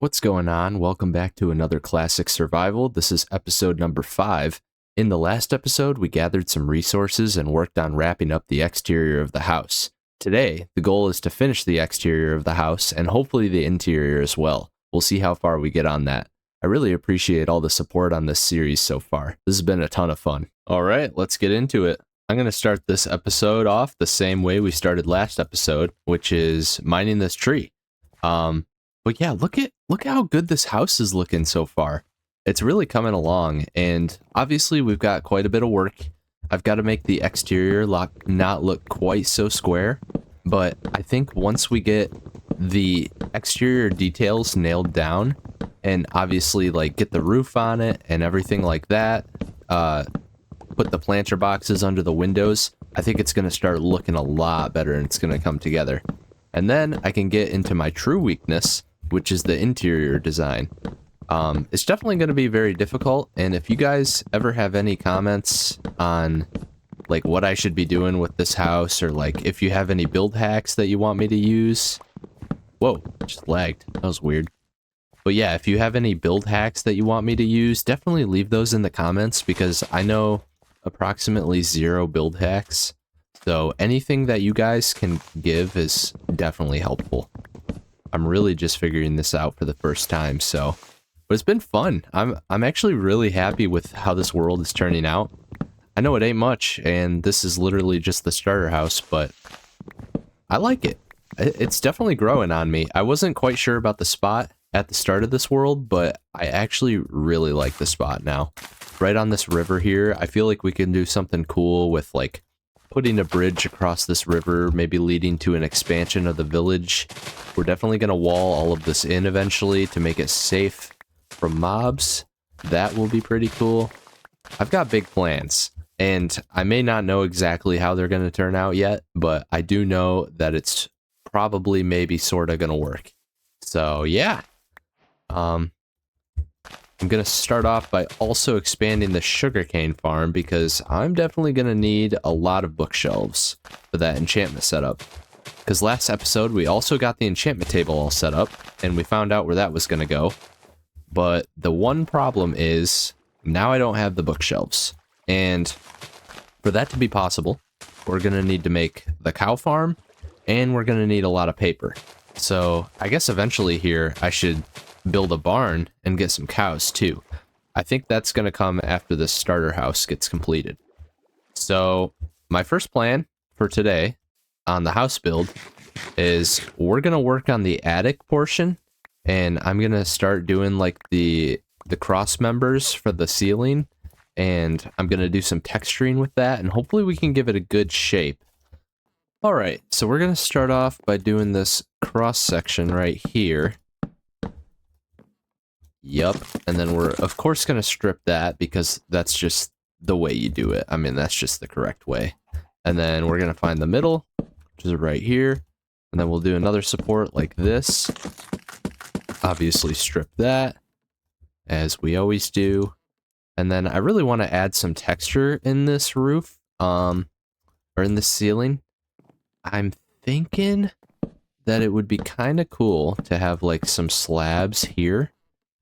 What's going on? Welcome back to another Classic Survival. This is episode number 5. In the last episode, we gathered some resources and worked on wrapping up the exterior of the house. Today, the goal is to finish the exterior of the house and hopefully the interior as well. We'll see how far we get on that. I really appreciate all the support on this series so far. This has been a ton of fun. All right, let's get into it. I'm going to start this episode off the same way we started last episode, which is mining this tree. But yeah, look how good this house is looking so far. It's really coming along, and obviously we've got quite a bit of work. I've got to make the exterior not look quite so square, but I think once we get the exterior details nailed down, and obviously like get the roof on it and everything like that, put the planter boxes under the windows, I think it's going to start looking a lot better and it's going to come together. And then I can get into my true weakness, which is the interior design. It's definitely going to be very difficult, and if you guys ever have any comments on like what I should be doing with this house, or like if you have any build hacks that you want me to use. Whoa, just lagged. That was weird. But yeah, if you have any build hacks that you want me to use, definitely leave those in the comments, because I know approximately 0 build hacks. So anything that you guys can give is definitely helpful. I'm really just figuring this out for the first time, but it's been fun. I'm actually really happy with how this world is turning out. I know it ain't much, and this is literally just the starter house, but I like it. It's definitely growing on me. I wasn't quite sure about the spot at the start of this world, but I actually really like the spot now. Right on this river here, I feel like we can do something cool with like putting a bridge across this river, maybe leading to an expansion of the village. We're definitely going to wall all of this in eventually to make it safe from mobs. That will be pretty cool. I've got big plans, and I may not know exactly how they're going to turn out yet, but I do know that it's probably maybe sort of going to work. So yeah. I'm going to start off by also expanding the sugarcane farm, because I'm definitely going to need a lot of bookshelves for that enchantment setup. Because last episode, we also got the enchantment table all set up, and we found out where that was going to go. But the one problem is, now I don't have the bookshelves. And for that to be possible, we're going to need to make the cow farm, and we're going to need a lot of paper. So I guess eventually here, I should build a barn and get some cows too. I think that's going to come after this starter house gets completed. So my first plan for today on the house build is we're going to work on the attic portion, and I'm going to start doing like the cross members for the ceiling, and I'm going to do some texturing with that, and hopefully we can give it a good shape. All right, so we're going to start off by doing this cross section right here. Yup, and then we're of course going to strip that, because that's just the way you do it. I mean, that's just the correct way. And then we're going to find the middle, which is right here, and then we'll do another support like this. Obviously strip that, as we always do. And then I really want to add some texture in this roof, or in the ceiling. I'm thinking that it would be kind of cool to have like some slabs here,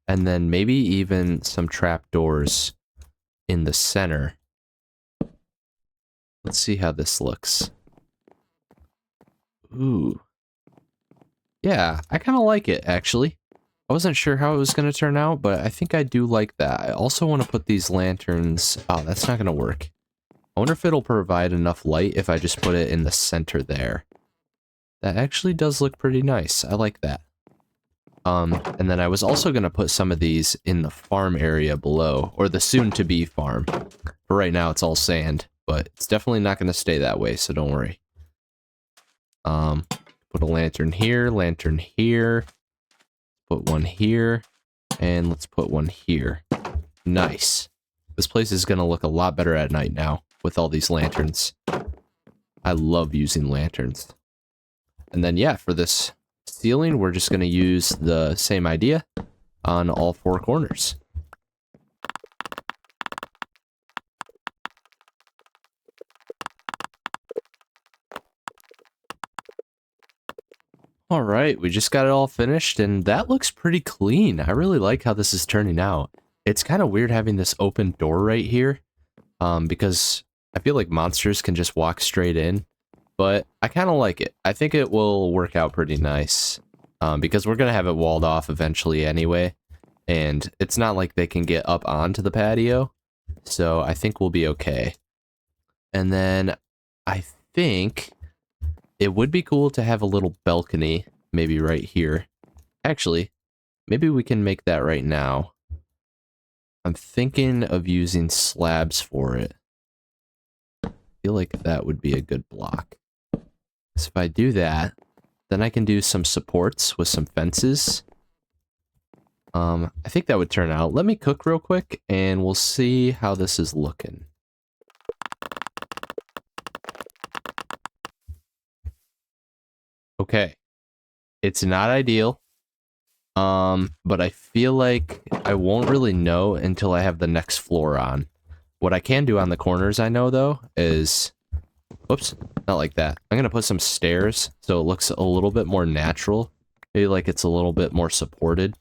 and then maybe even some trapdoors in the center. Let's see how this looks. Ooh. Yeah, I kind of like it, actually. I wasn't sure how it was going to turn out, but I think I do like that. I also want to put these lanterns... Oh, that's not going to work. I wonder if it'll provide enough light if I just put it in the center there. That actually does look pretty nice. I like that. And then I was also going to put some of these in the farm area below, or the soon-to-be farm. For right now, it's all sand, but it's definitely not going to stay that way, so don't worry. Put a lantern here, put one here, and let's put one here. Nice. This place is going to look a lot better at night now, with all these lanterns. I love using lanterns. And then, yeah, for this ceiling, we're just going to use the same idea on all 4 corners. All right, we just got it all finished, and that looks pretty clean. I really like how this is turning out. It's kind of weird having this open door right here, because I feel like monsters can just walk straight in, but I kind of like it. I think it will work out pretty nice, because we're going to have it walled off eventually anyway, and it's not like they can get up onto the patio, so I think we'll be okay. And then I think it would be cool to have a little balcony, maybe right here. Actually, maybe we can make that right now. I'm thinking of using slabs for it. I feel like that would be a good block. So if I do that, then I can do some supports with some fences. I think that would turn out. Let me cook real quick, and we'll see how this is looking. Okay. It's not ideal. But I feel like I won't really know until I have the next floor on. What I can do on the corners, I know, though, is... Whoops, not like that. I'm gonna put some stairs so it looks a little bit more natural. Maybe like it's a little bit more supported.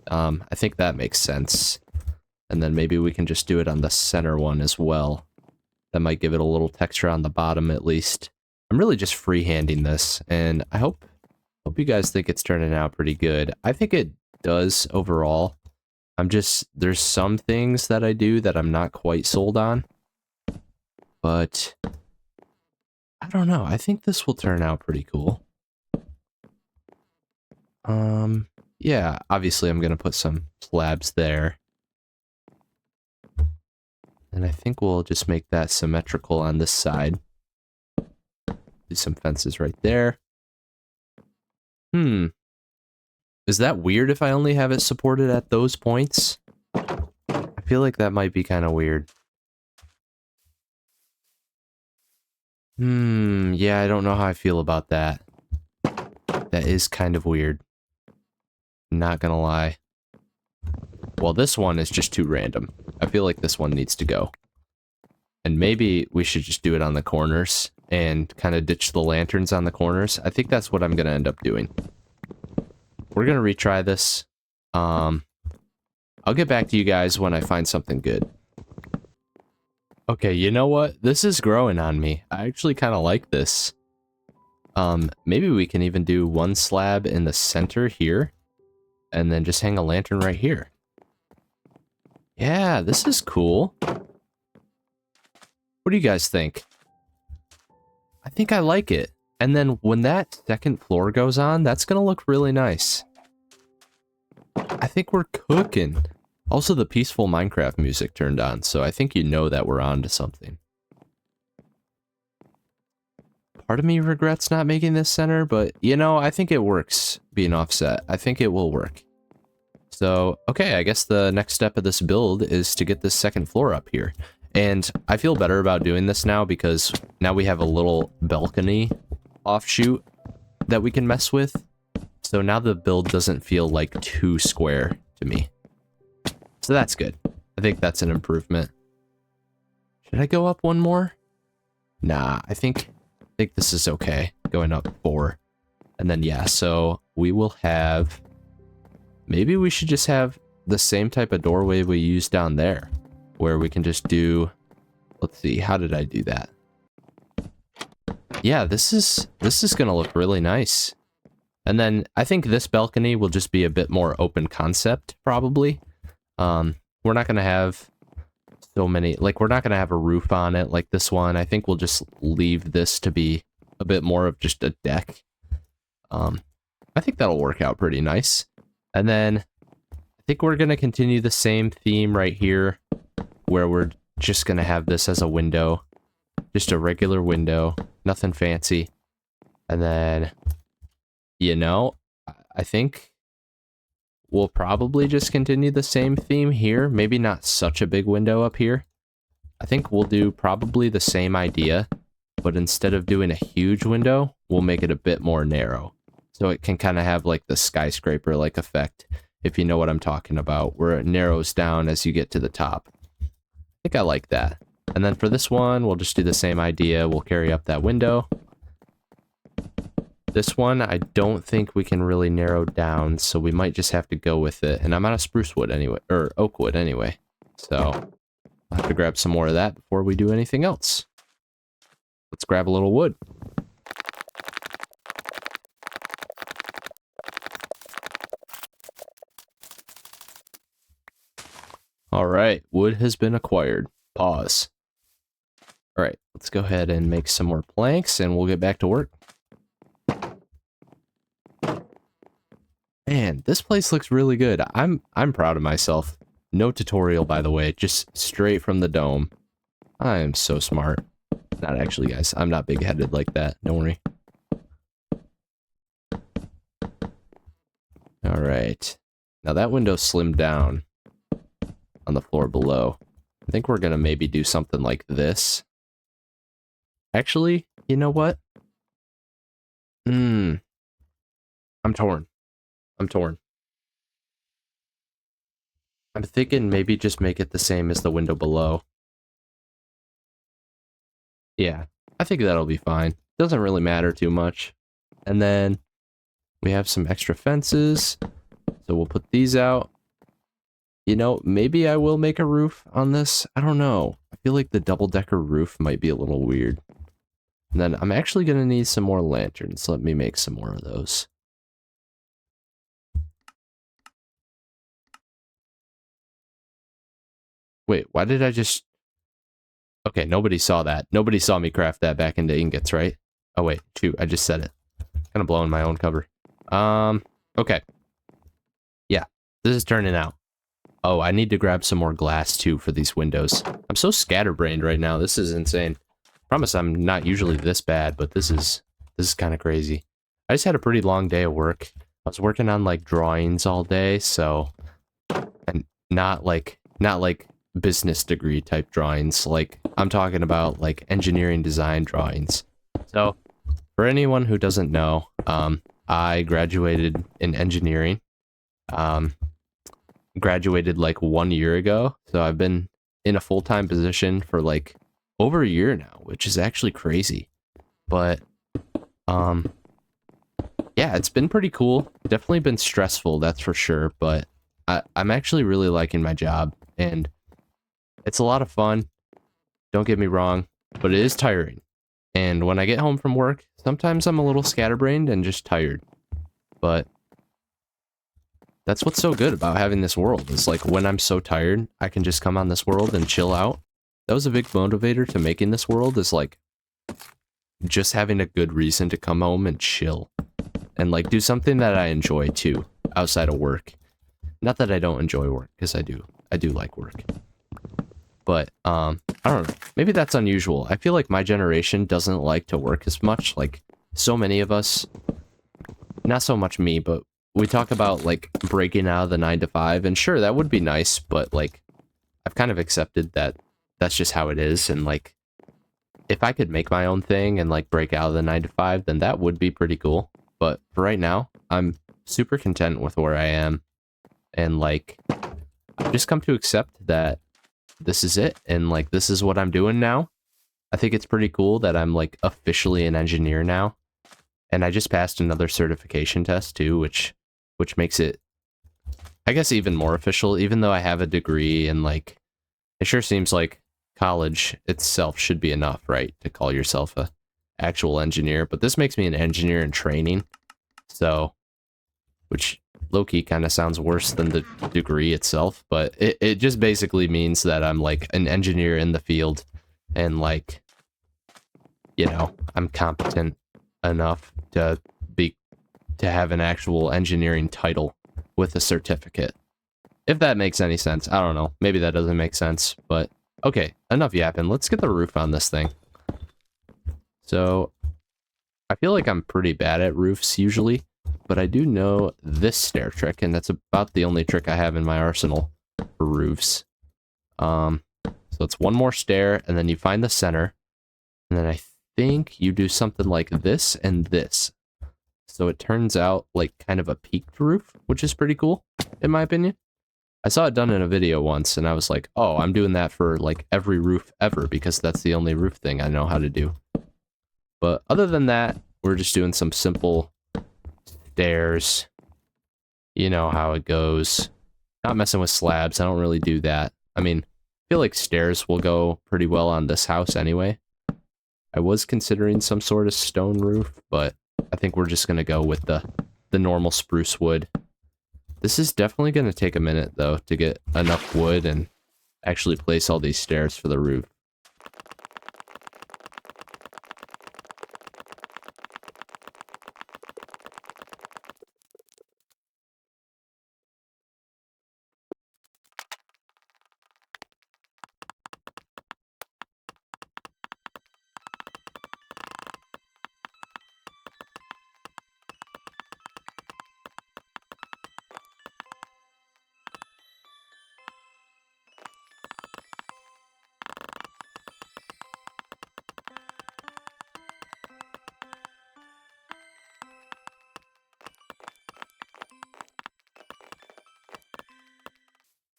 I think that makes sense. And then maybe we can just do it on the center one as well. That might give it a little texture on the bottom, at least. I'm really just freehanding this, and I hope you guys think it's turning out pretty good. I think it does overall. There's some things that I do that I'm not quite sold on. But I don't know. I think this will turn out pretty cool. Yeah, obviously I'm gonna put some slabs there. And I think we'll just make that symmetrical on this side. Do some fences right there. Is that weird if I only have it supported at those points? I feel like that might be kind of weird. Yeah, I don't know how I feel about that. That is kind of weird. Not gonna lie. Well, this one is just too random. I feel like this one needs to go. And maybe we should just do it on the corners and kind of ditch the lanterns on the corners. I think that's what I'm gonna end up doing. We're gonna retry this. I'll get back to you guys when I find something good. Okay, you know what? This is growing on me. I actually kind of like this. Maybe we can even do one slab in the center here, and then just hang a lantern right here. Yeah, this is cool. What do you guys think? I think I like it. And then when that second floor goes on, that's gonna look really nice. I think we're cooking. Also, the peaceful Minecraft music turned on, so I think you know that we're on to something. Part of me regrets not making this center, but, you know, I think it works being offset. I think it will work. So, okay, I guess the next step of this build is to get this second floor up here. And I feel better about doing this now because now we have a little balcony offshoot that we can mess with. So now the build doesn't feel like too square to me. So that's good. I think that's an improvement. Should I go up one more? Nah, I think this is okay. Going up 4. And then yeah, so we will have... Maybe we should just have the same type of doorway we used down there. Where we can just do... Let's see, how did I do that? Yeah, this is gonna look really nice. And then I think this balcony will just be a bit more open concept, probably. We're not gonna have so many, like, we're not gonna have a roof on it like this one. I think we'll just leave this to be a bit more of just a deck. I think that'll work out pretty nice. And then I think we're gonna continue the same theme right here, where we're just gonna have this as a window. Just a regular window, nothing fancy. And then, you know, I think we'll probably just continue the same theme here. Maybe not such a big window up here. I think we'll do probably the same idea, but instead of doing a huge window, we'll make it a bit more narrow. So it can kind of have like the skyscraper-like effect, if you know what I'm talking about, where it narrows down as you get to the top. I think I like that. And then for this one, we'll just do the same idea. We'll carry up that window. This one, I don't think we can really narrow down, so we might just have to go with it. And I'm out of spruce wood anyway, or oak wood anyway. So I'll have to grab some more of that before we do anything else. Let's grab a little wood. All right, wood has been acquired. Pause. All right, let's go ahead and make some more planks and we'll get back to work. Man, this place looks really good. I'm proud of myself. No tutorial, by the way, just straight from the dome. I am so smart. Not actually, guys. I'm not big-headed like that. Don't worry. All right. Now that window slimmed down on the floor below. I think we're gonna maybe do something like this. Actually, you know what? I'm torn. I'm thinking maybe just make it the same as the window below. Yeah, I think that'll be fine. Doesn't really matter too much. And then we have some extra fences. So we'll put these out. You know, maybe I will make a roof on this. I don't know. I feel like the double-decker roof might be a little weird. And then I'm actually going to need some more lanterns. Let me make some more of those. Wait, why did I just... Okay, nobody saw that. Nobody saw me craft that back into ingots, right? Oh, wait. Shoot, I just said it. Kind of blowing my own cover. Okay. Yeah, this is turning out. Oh, I need to grab some more glass, too, for these windows. I'm so scatterbrained right now. This is insane. Promise I'm not usually this bad, but this is kind of crazy. I just had a pretty long day of work. I was working on, like, drawings all day, so... And not like business degree type drawings. Like, I'm talking about, like, engineering design drawings. So, for anyone who doesn't know, I graduated in engineering. Graduated, like, 1 year ago. So I've been in a full-time position for, like, over a year now, which is actually crazy. But, yeah, it's been pretty cool. Definitely been stressful, that's for sure. But I'm actually really liking my job, and it's a lot of fun. Don't get me wrong, but it is tiring. And when I get home from work, sometimes I'm a little scatterbrained and just tired. But that's what's so good about having this world, is like when I'm so tired, I can just come on this world and chill out. That was a big motivator to making this world, is like just having a good reason to come home and chill. And like do something that I enjoy too, outside of work. Not that I don't enjoy work, because I do like work. But, I don't know, maybe that's unusual. I feel like my generation doesn't like to work as much. Like, so many of us, not so much me, but we talk about, like, breaking out of the 9 to 5, and sure, that would be nice, but, like, I've kind of accepted that that's just how it is, and, like, if I could make my own thing and, like, break out of the 9 to 5, then that would be pretty cool. But for right now, I'm super content with where I am, and, like, I've just come to accept that this is it, and like this is what I'm doing now. I think it's pretty cool that I'm like officially an engineer now, and I just passed another certification test too, which makes it, I guess, even more official. Even though I have a degree, and like it sure seems like college itself should be enough, right, to call yourself a actual engineer. But this makes me an engineer in training, so which low-key kind of sounds worse than the degree itself, but it just basically means that I'm like an engineer in the field, and like, you know, I'm competent enough to have an actual engineering title with a certificate. If that makes any sense. I don't know. Maybe that doesn't make sense, but okay, enough yapping. Let's get the roof on this thing. So I feel like I'm pretty bad at roofs usually, but I do know this stair trick, and that's about the only trick I have in my arsenal for roofs. So it's one more stair, and then you find the center, and then I think you do something like this and this. So it turns out like kind of a peaked roof, which is pretty cool, in my opinion. I saw it done in a video once, and I was like, oh, I'm doing that for like every roof ever, because that's the only roof thing I know how to do. But other than that, We're just doing some simple stairs. You know how it goes. Not messing with slabs. I don't really do that. I mean, I feel like stairs will go pretty well on this house anyway. I was considering some sort of stone roof, but I think we're just going to go with the normal spruce wood. This is definitely going to take a minute, though, to get enough wood and actually place all these stairs for the roof.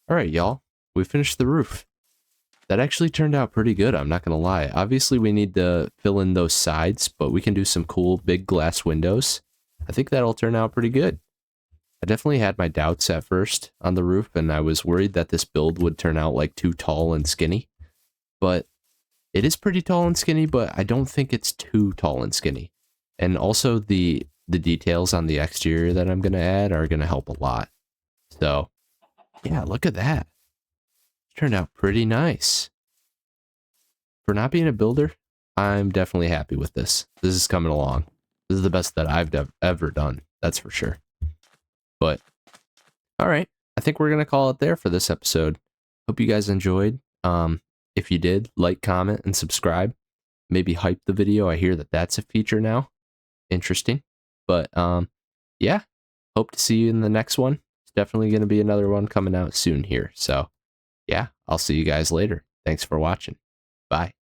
All right, y'all. We finished the roof. That actually turned out pretty good, I'm not going to lie. Obviously, we need to fill in those sides, but we can do some cool big glass windows. I think that'll turn out pretty good. I definitely had my doubts at first on the roof, and I was worried that this build would turn out like too tall and skinny. But it is pretty tall and skinny, but I don't think it's too tall and skinny. And also the details on the exterior that I'm going to add are going to help a lot. So, yeah, look at that. Turned out pretty nice. For not being a builder, I'm definitely happy with this. This is coming along. This is the best that I've ever done. That's for sure. But, all right. I think we're going to call it there for this episode. Hope you guys enjoyed. If you did, like, comment, and subscribe. Maybe hype the video. I hear that that's a feature now. Interesting. But, yeah. Hope to see you in the next one. It's definitely going to be another one coming out soon here. So, yeah, I'll see you guys later. Thanks for watching. Bye.